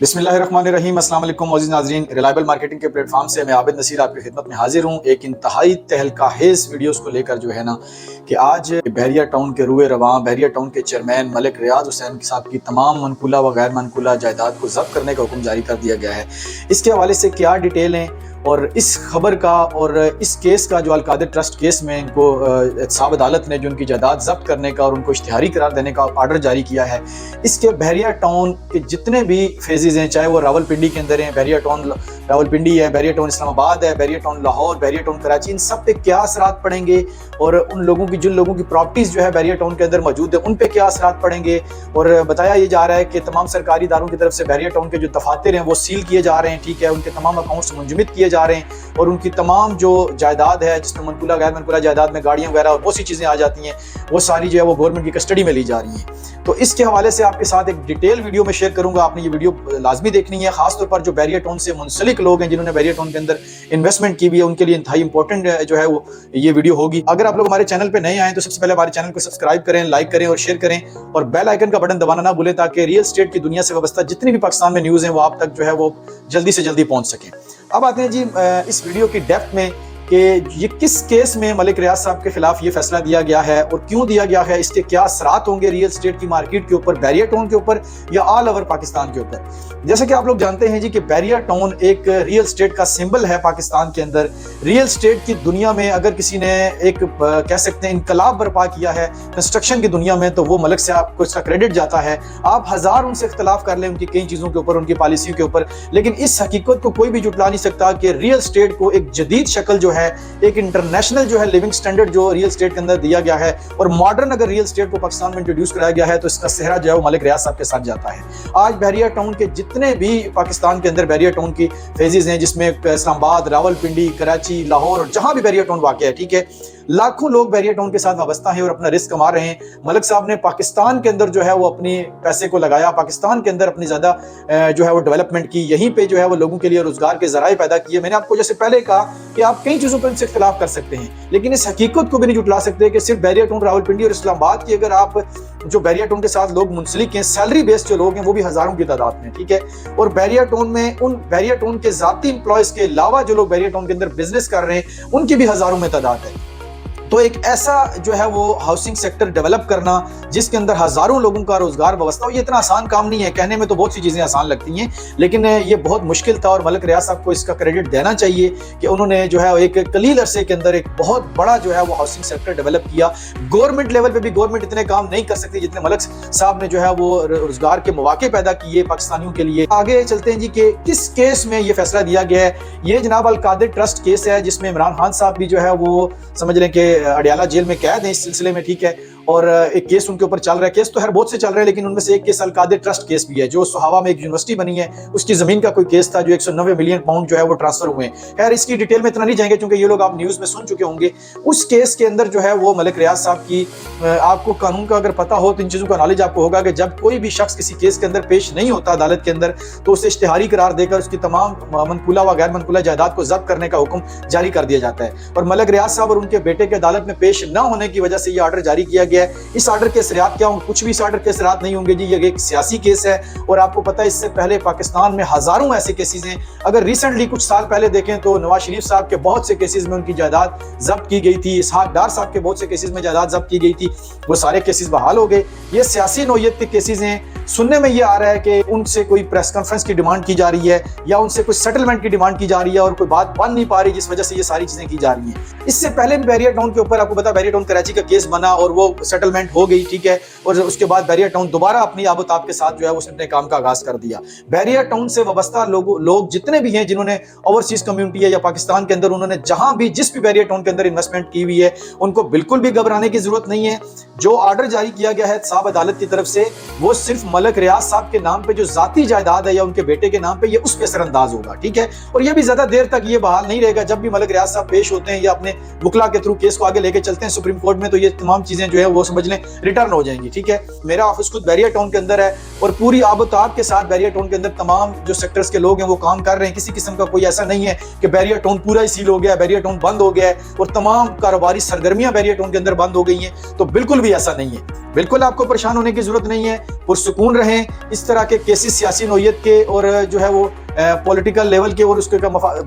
بسم اللہ الرحمن الرحیم۔ السلام علیکم معزز ناظرین، ریلائبل مارکیٹنگ کے پلیٹ فارم سے میں عابد نصیر آپ کی خدمت میں حاضر ہوں ایک انتہائی تہلکہ خیز ویڈیوز کو لے کر جو ہے نا کہ آج بحریہ ٹاؤن کے روئے رواں بحریہ ٹاؤن کے چیئرمین ملک ریاض حسین صاحب کی تمام منقولہ و غیر منقولہ جائیداد کو ضبط کرنے کا حکم جاری کر دیا گیا ہے۔ اس کے حوالے سے کیا ڈیٹیل ہیں اور اس خبر کا اور اس کیس کا جو القادر ٹرسٹ کیس میں ان کو احتساب عدالت نے جو ان کی جائیداد ضبط کرنے کا اور ان کو اشتہاری قرار دینے کا آرڈر جاری کیا ہے، اس کے بحریہ ٹاؤن کے جتنے بھی فیزز ہیں، چاہے وہ راولپنڈی کے اندر ہیں، بحریہ ٹاؤن راولپنڈی ہے، بحریہ ٹاؤن اسلام آباد ہے، بحریہ ٹاؤن لاہور، بحریہ ٹاؤن کراچی، ان سب پہ کیا اثرات پڑیں گے اور ان لوگوں کی جن لوگوں کی پراپرٹیز جو ہے بحریہ ٹاؤن کے اندر موجود ہے ان پہ کیا اثرات پڑیں گے۔ اور بتایا یہ جا رہا ہے کہ تمام سرکاری اداروں کی طرف سے بحریہ ٹاؤن کے جو دفاتر ہیں وہ سیل کیے جا رہے ہیں، ٹھیک ہے، ان کے تمام اکاؤنٹس منجمد کیے جا رہے ہیں اور ان کی تمام جو جائیداد ہے جس میں منقولہ غیر منقولہ جائیداد میں گاڑیاں وغیرہ اور بہت سی چیزیں آ جاتی ہیں، وہ ساری جو ہے وہ گورنمنٹ کی کسٹڈی میں لی جا رہی ہیں۔ تو اس کے حوالے سے آپ کے ساتھ ایک ڈیٹیل ویڈیو میں شیئر کروں گا، آپ نے یہ ویڈیو لازمی دیکھنی ہے، خاص طور پر جو بحریہ ٹاؤن سے منسلک لوگ ہیں جنہوں نے بحریہ ٹاؤن کے اندر انویسٹمنٹ کی بھی ہے، ان کے لیے انتہائی امپورٹنٹ جو ہے وہ یہ ویڈیو ہوگی۔ اگر آپ لوگ ہمارے چینل پہ نئے آئیں تو سب سے پہلے ہمارے چینل کو سبسکرائب کریں، لائک کریں اور شیئر کریں اور بیل آئیکن کا بٹن دبانا نہ بھولیں تاکہ ریئل اسٹیٹ کی دنیا سے وابستہ جتنی بھی پاکستان میں نیوز ہیں وہ آپ تک جو ہے وہ جلدی سے جلدی پہنچ سکیں۔ اب آتے ہیں جی اس ویڈیو کی ڈیپتھ میں کہ یہ کس کیس میں ملک ریاض صاحب کے خلاف یہ فیصلہ دیا گیا ہے اور کیوں دیا گیا ہے، اس کے کیا اثرات ہوں گے ریئل اسٹیٹ کی مارکیٹ کے اوپر، بحریہ ٹاؤن کے اوپر یا آل اوور پاکستان کے اوپر۔ جیسے کہ آپ لوگ جانتے ہیں جی کہ بحریہ ٹاؤن ایک ریئل اسٹیٹ کا سمبل ہے پاکستان کے اندر۔ ریئل اسٹیٹ کی دنیا میں اگر کسی نے ایک کہہ سکتے ہیں انقلاب برپا کیا ہے کنسٹرکشن کی دنیا میں تو وہ ملک سے آپ کو اس کا کریڈٹ جاتا ہے۔ آپ ہزار ان سے اختلاف کر لیں ان کی کئی چیزوں کے اوپر، ان کی پالیسیوں کے اوپر، لیکن اس حقیقت کو کوئی بھی جھٹلا نہیں سکتا کہ ریئل اسٹیٹ کو ایک جدید شکل جو ہے، ایک انٹرنیشنل جو ہے لیونگ سٹینڈرڈ جو ریئل اسٹیٹ کے اندر دیا گیا ہے اور ماڈرن اگر ریئل اسٹیٹ کو پاکستان میں انٹروڈیوس کرایا گیا ہے تو اس کا صحرا جو ہے وہ ملک ریاض صاحب کے ساتھ جاتا ہے۔ آج بحریہ ٹاؤن کے جتنے بھی پاکستان کے اندر بحریہ ٹاؤن کی فیزز ہیں جس میں اسلام آباد، راولپنڈی، کراچی، لاہور اور جہاں بھی بحریہ ٹاؤن واقع ہے، ٹھیک ہے، لاکھوں لوگ بحریہ ٹاؤن کے ساتھ وابستہ ہیں اور اپنا رزق کما رہے ہیں۔ ملک صاحب نے پاکستان کے اندر جو ہے وہ اپنی پیسے کو لگایا، پاکستان کے اندر اپنی زیادہ جو ہے وہ ڈیولپمنٹ کی، یہیں پہ جو ہے وہ لوگوں کے لیے روزگار کے ذرائع پیدا کیے۔ میں نے آپ کو جیسے پہلے کہا کہ آپ کئی چیزوں پر ان سے اختلاف کر سکتے ہیں لیکن اس حقیقت کو بھی نہیں جھٹلا سکتے کہ صرف بحریہ ٹاؤن، راولپنڈی اور اسلام آباد کی اگر آپ جو بحریہ ٹاؤن کے ساتھ لوگ منسلک ہیں، سیلری بیس جو لوگ ہیں وہ بھی ہزاروں کی تعداد میں، ٹھیک ہے، اور بحریہ ٹاؤن میں ان بحریہ ٹاؤن کے ذاتی امپلائز کے علاوہ جو لوگ بحریہ ٹاؤن کے اندر بزنس کر رہے ہیں ان کی بھی ہزاروں میں تعداد ہے۔ تو ایک ایسا جو ہے وہ ہاؤسنگ سیکٹر ڈیولپ کرنا جس کے اندر ہزاروں لوگوں کا روزگار وابستہ ہو، یہ اتنا آسان کام نہیں ہے۔ کہنے میں تو بہت سی چیزیں آسان لگتی ہیں لیکن یہ بہت مشکل تھا اور ملک ریاض صاحب کو اس کا کریڈٹ دینا چاہیے کہ انہوں نے جو ہے ایک قلیل عرصے کے اندر ایک بہت بڑا جو ہے وہ ہاؤسنگ سیکٹر ڈیولپ کیا۔ گورنمنٹ لیول پہ بھی گورنمنٹ اتنے کام نہیں کر سکتی جتنے ملک صاحب نے جو ہے وہ روزگار کے مواقع پیدا کیے پاکستانیوں کے لیے۔ آگے چلتے ہیں جی کہ کس کیس میں یہ فیصلہ دیا گیا ہے۔ یہ جناب القادر ٹرسٹ کیس ہے جس میں عمران خان صاحب بھی جو ہے وہ سمجھ لیں کہ اڈیالہ جیل میں قید ہیں اس سلسلے میں، ٹھیک ہے، اور ایک کیس ان کے اوپر چل رہا ہے۔ کیس تو ہر بہت سے چل رہے ہیں لیکن ان میں سے ایک کیس القادر ٹرسٹ کیس بھی ہے جو سہاوا میں ایک یونیورسٹی بنی ہے، اس کی زمین کا کوئی کیس تھا جو 190 ملین پاؤنڈ جو ہے وہ ٹرانسفر ہوئے ہیں۔ خیر اس کی ڈیٹیل میں اتنا نہیں جائیں گے کیونکہ یہ لوگ آپ نیوز میں سن چکے ہوں گے۔ اس کیس کے اندر جو ہے وہ ملک ریاض صاحب کی، آپ کو قانون کا اگر پتہ ہو تو ان چیزوں کا نالج آپ کو ہوگا کہ جب کوئی بھی شخص کسی کیس کے اندر پیش نہیں ہوتا عدالت کے اندر تو اسے اشتہاری قرار دے کر اس کی تمام منقولہ و غیر منقولہ جائیداد کو ضبط کرنے کا حکم جاری کر دیا جاتا ہے، اور ملک ریاض صاحب اور ان کے بیٹے کے عدالت میں پیش نہ ہونے کی وجہ سے یہ آرڈر جاری کیا گیا ہے۔ اس آرڈر کے اثرات کیا ہوں گے؟ کچھ بھی اس آرڈر کے اثرات نہیں ہوں گے جی، یہ ایک سیاسی کیس ہے اور آپ کو پتہ ہے اس سے پہلے پاکستان میں ہزاروں ایسے کیسز ہیں۔ اگر ریسنٹلی کچھ سال پہلے دیکھیں تو نواز شریف صاحب کے بہت سے کیسز میں ان کی جائیداد ضبط کی گئی تھی، اسحاق ڈار صاحب کے بہت سے کیسز میں جائیداد ضبط کی گئی تھی، وہ سارے کیسز بحال ہو گئے۔ یہ سیاسی نوعیت کے کیسز ہیں۔ سننے میں یہ آ رہا ہے کہ ان سے کوئی پریس کانفرنس کی ڈیمانڈ کی جا رہی ہے یا ان سے کوئی سیٹلمنٹ کی ڈیمانڈ کی جا رہی ہے اور کوئی بات بن نہیں پا رہی جس وجہ سے یہ ساری چیزیں کی جا رہی ہیں۔ اس سے پہلے بھی بحریہ ٹاؤن کے اوپر آپ کو پتا بحریہ ٹاؤن کراچی کا کیس بنا اور وہ سیٹلمنٹ ہو گئی، ٹھیک ہے، اور اس کے بعد بحریہ ٹاؤن دوبارہ اپنی آب و تاب کے ساتھ جو ہے اس نے اپنے کام کا آغاز کر دیا۔ بحریہ ٹاؤن سے وابستہ لوگ جتنے بھی ہیں جنہوں نے اوورسیز کمیونٹی ہے یا پاکستان کے اندر انہوں نے جہاں بھی جس بھی بحریہ ٹاؤن کے اندر انویسٹمنٹ کی ہوئی ہے ان کو بالکل بھی گھبرانے کی ضرورت نہیں ہے۔ جو آرڈر جاری کیا گیا ہے احتساب عدالت کی طرف سے وہ صرف ملک ریاض صاحب کے نام پہ جو ذاتی جائیداد ہے یا ان کے بیٹے کے نام پہ یہ اس پہ اثر انداز ہوگا، ٹھیک ہے، اور یہ بھی زیادہ دیر تک یہ بحال نہیں رہے گا۔ جب بھی ملک ریاض صاحب پیش ہوتے ہیں یا اپنے وکلا کے تھرو کیس کو آگے لے کے چلتے ہیں سپریم کورٹ میں تو یہ تمام چیزیں جو ہے وہ سمجھ لیں ریٹرن ہو جائیں گی، ٹھیک ہے۔ میرا آفس خود بحریہ ٹاؤن کے اندر ہے اور پوری آب و تاب کے ساتھ بحریہ ٹاؤن کے اندر تمام جو سیکٹرز کے لوگ ہیں وہ کام کر رہے ہیں۔ کسی قسم کا کوئی ایسا نہیں ہے کہ بحریہ ٹاؤن پورا ہی سیل ہو گیا ہے، بحریہ ٹاؤن بند ہو گیا ہے اور تمام کاروباری سرگرمیاں بحریہ ٹاؤن کے اندر بند ہو گئی ہیں، تو بالکل بھی ایسا نہیں ہے۔ بالکل آپ کو پریشان ہونے کی ضرورت نہیں ہے، پرسکون پرسکون رہیں. اس طرح کے کیسز سیاسی نوعیت کے اور جو ہے وہ پولیٹیکل لیول کے اور اس کے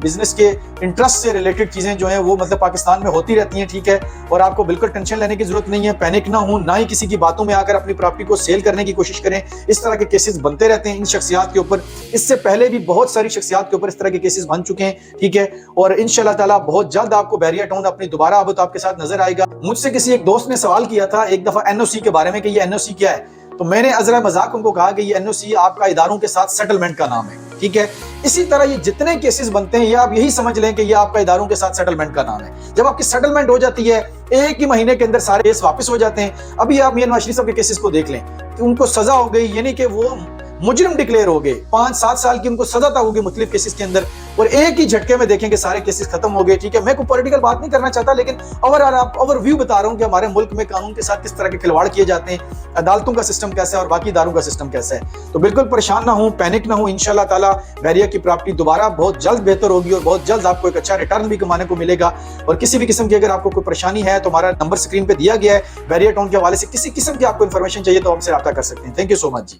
بزنس کے انٹرسٹ سے ریلیٹڈ چیزیں جو ہیں وہ مطلب پاکستان میں ہوتی رہتی ہیں, ٹھیک ہے. اور آپ کو بالکل ٹینشن لینے کی ضرورت نہیں ہے, پینک نہ ہوں, نہ ہی کسی کی باتوں میں آ کر اپنی پراپرٹی کو سیل کرنے کی کوشش کریں. اس طرح کے کیسز بنتے رہتے ہیں ان شخصیات کے اوپر. اس سے پہلے بھی بہت ساری شخصیات کے اوپر اس طرح کے کیسز بن چکے ہیں, ٹھیک ہے. اور انشاءاللہ تعالیٰ بہت جلد آپ کو بحریہ ٹاؤن اپنی دوبارہ آباد آپ کے ساتھ نظر آئے گا. مجھ سے کسی ایک دوست نے سوال کیا تھا ایک دفعہ NOC کے بارے میں کہ یہ NOC کیا ہے, تو میں نے ازرا مذاق ان کو کہا کہ یہ NOC آپ کا اداروں کے ساتھ سیٹلمنٹ کا نام ہے, ٹھیک ہے. اسی طرح یہ جتنے کیسز بنتے ہیں یہ آپ یہی سمجھ لیں کہ یہ آپ کا اداروں کے ساتھ سیٹلمنٹ کا نام ہے. جب آپ کی سیٹلمنٹ ہو جاتی ہے ایک ہی مہینے کے اندر سارے کیس واپس ہو جاتے ہیں. ابھی آپ میاں نواز شریف صاحب کے کیسز کو دیکھ لیں کہ ان کو سزا ہو گئی, یعنی کہ وہ مجرم ڈکلیئر ہو گئے, 5-7 سال کی ان کو سزا تھا ہوگی مختلف کیسز کے اندر, اور ایک ہی جھٹکے میں دیکھیں کہ سارے کیسز ختم ہو گئے, ٹھیک ہے. میں کوئی پولیٹیکل بات نہیں کرنا چاہتا, لیکن اوور ویو بتا رہا ہوں کہ ہمارے ملک میں قانون کے ساتھ کس طرح کے کھلواڑ کیے جاتے ہیں, عدالتوں کا سسٹم کیسا ہے اور باقی اداروں کا سسٹم کیسا ہے. تو بالکل پریشان نہ ہوں, پینک نہ ہوں. انشاءاللہ تعالیٰ بحریہ کی پراپرٹی دوبارہ بہت جلد بہتر ہوگی اور بہت جلد آپ کو ایک اچھا ریٹرن بھی کمانے کو ملے گا. اور کسی بھی قسم کی اگر آپ کو کوئی پریشانی ہے تو ہمارا نمبر اسکرین پہ دیا گیا ہے, بحریہ ٹاؤن کے حوالے سے کسی قسم کی آپ کو انفارمیشن چاہیے تو ہم سے رابطہ کر سکتے ہیں. Thank you so much G.